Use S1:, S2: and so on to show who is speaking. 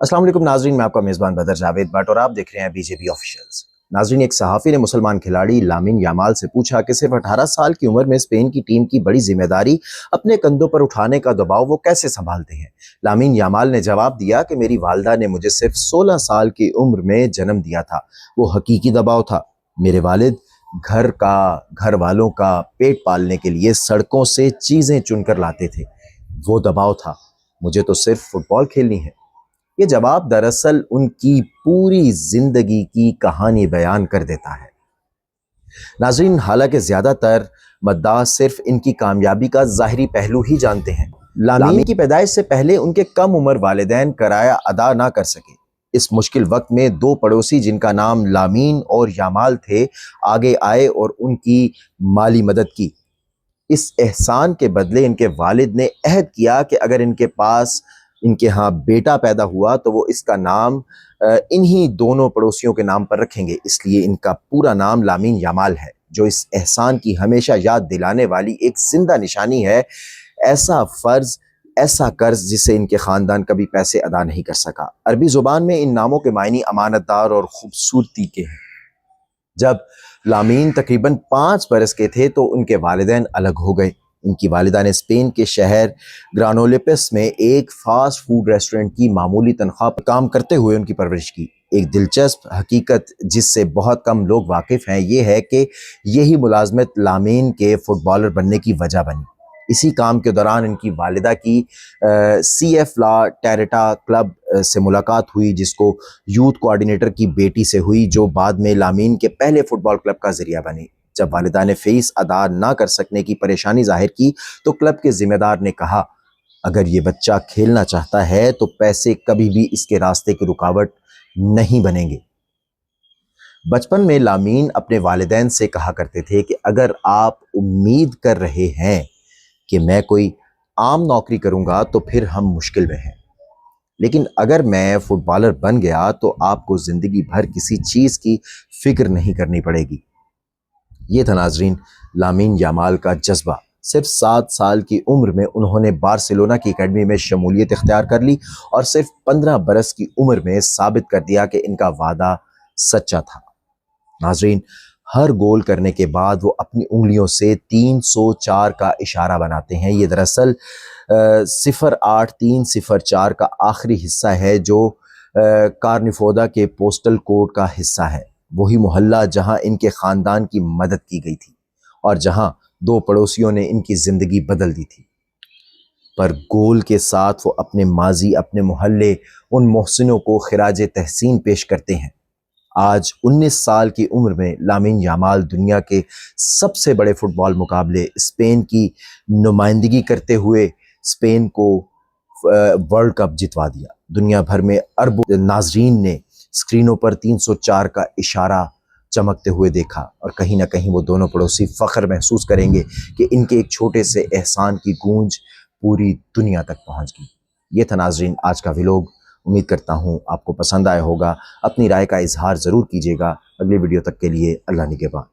S1: अस्सलाम वालेकुम नाजरीन, मैं आपका मेज़बान बदर जावेद भट्ट और आप देख रहे हैं बीजेपी ऑफिशियल्स। नाजरीन, एक सहाफ़ी ने मुसलमान खिलाड़ी लामिन यामाल से पूछा कि सिर्फ 18 साल की उम्र में स्पेन की टीम की बड़ी जिम्मेदारी अपने कंधों पर उठाने का दबाव वो कैसे संभालते हैं। लामिन यामाल ने जवाब दिया कि मेरी वालदा ने मुझे सिर्फ 16 साल की उम्र में जन्म दिया था। वो हकीकी दबाव था। मेरे वालिद घर वालों का पेट पालने के लिए सड़कों से चीज़ें चुनकर लाते थे। वो दबाव था। मुझे तो सिर्फ फुटबॉल खेलनी है। ये जवाब दरअसल उनकी पूरी जिंदगी की कहानी बयान कर देता है। नाज़रीन, हालांकि ज्यादातर मद्दाह सिर्फ इनकी कामयाबी का ज़ाहिरी पहलू ही जानते हैं। लामीन की पैदाइश से पहले उनके कम उम्र वालिदैन किराया अदा ना कर सके। इस मुश्किल वक्त में दो पड़ोसी जिनका नाम लामीन और यामाल थे आगे आए और उनकी माली मदद की। इस एहसान के बदले इनके वालिद ने अहद किया कि अगर इनके यहाँ बेटा पैदा हुआ तो वो इसका नाम इन्हीं दोनों पड़ोसियों के नाम पर रखेंगे। इसलिए इनका पूरा नाम लामीन यामाल है, जो इस एहसान की हमेशा याद दिलाने वाली एक जिंदा निशानी है। ऐसा फर्ज, ऐसा कर्ज जिसे इनके खानदान कभी पैसे अदा नहीं कर सका। अरबी जुबान में इन नामों के मायने अमानतदार और खूबसूरती के हैं। जब लामीन तकरीबन 5 बरस के थे तो उनके वालिदैन अलग हो गए। इनकी वालिदा ने स्पेन के शहर ग्रानोलेपिस में एक फास्ट फूड रेस्टोरेंट की मामूली तनख्वाह पर काम करते हुए उनकी परवरिश की। एक दिलचस्प हकीकत जिससे बहुत कम लोग वाकिफ हैं, ये है कि यही मुलाजमत लामीन के फुटबॉलर बनने की वजह बनी। इसी काम के दौरान इनकी वालिदा की CF ला टेरेटा क्लब से मुलाकात हुई, जिसको यूथ कोऑर्डिनेटर की बेटी से हुई, जो बाद में लामीन के पहले फुटबॉल क्लब का जरिया बनी। जब वालिदा ने फीस अदा ना कर सकने की परेशानी जाहिर की तो क्लब के जिम्मेदार ने कहा, अगर ये बच्चा खेलना चाहता है तो पैसे कभी भी इसके रास्ते की रुकावट नहीं बनेंगे। बचपन में लामीन अपने वालिदैन से कहा करते थे कि अगर आप उम्मीद कर रहे हैं कि मैं कोई आम नौकरी करूंगा तो फिर हम मुश्किल में हैं, लेकिन अगर मैं फुटबॉलर बन गया तो आपको जिंदगी भर किसी चीज की फिक्र नहीं करनी पड़ेगी। ये था नाजरीन लामीन यामाल का जज्बा। सिर्फ 7 साल की उम्र में उन्होंने बार्सिलोना की एकेडमी में शमूलियत इख्तियार कर ली और सिर्फ 15 बरस की उम्र में साबित कर दिया कि इनका वादा सच्चा था। नाजरीन, हर गोल करने के बाद वो अपनी उंगलियों से 304 का इशारा बनाते हैं। ये दरअसल 08304 का आखिरी हिस्सा है, जो कार्निफोदा के पोस्टल कोड का हिस्सा है। वही मोहल्ला जहां इनके खानदान की मदद की गई थी और जहां दो पड़ोसियों ने इनकी जिंदगी बदल दी थी। पर गोल के साथ वो अपने माजी, अपने मोहल्ले, उन मोहसिनों को खिराज तहसीन पेश करते हैं। आज 19 साल की उम्र में लामीन यामाल दुनिया के सबसे बड़े फुटबॉल मुकाबले स्पेन की नुमाइंदगी करते हुए स्पेन को वर्ल्ड कप जितवा दिया। दुनिया भर में अरबों नाजरीन ने स्क्रीनों पर 304 का इशारा चमकते हुए देखा और कहीं ना कहीं वो दोनों पड़ोसी फख्र महसूस करेंगे कि इनके एक छोटे से एहसान की गूंज पूरी दुनिया तक पहुंच गई। ये था नाजरीन आज का व्लॉग। उम्मीद करता हूँ आपको पसंद आया होगा। अपनी राय का इजहार ज़रूर कीजिएगा। अगली वीडियो तक के लिए अल्लाह निगहबान।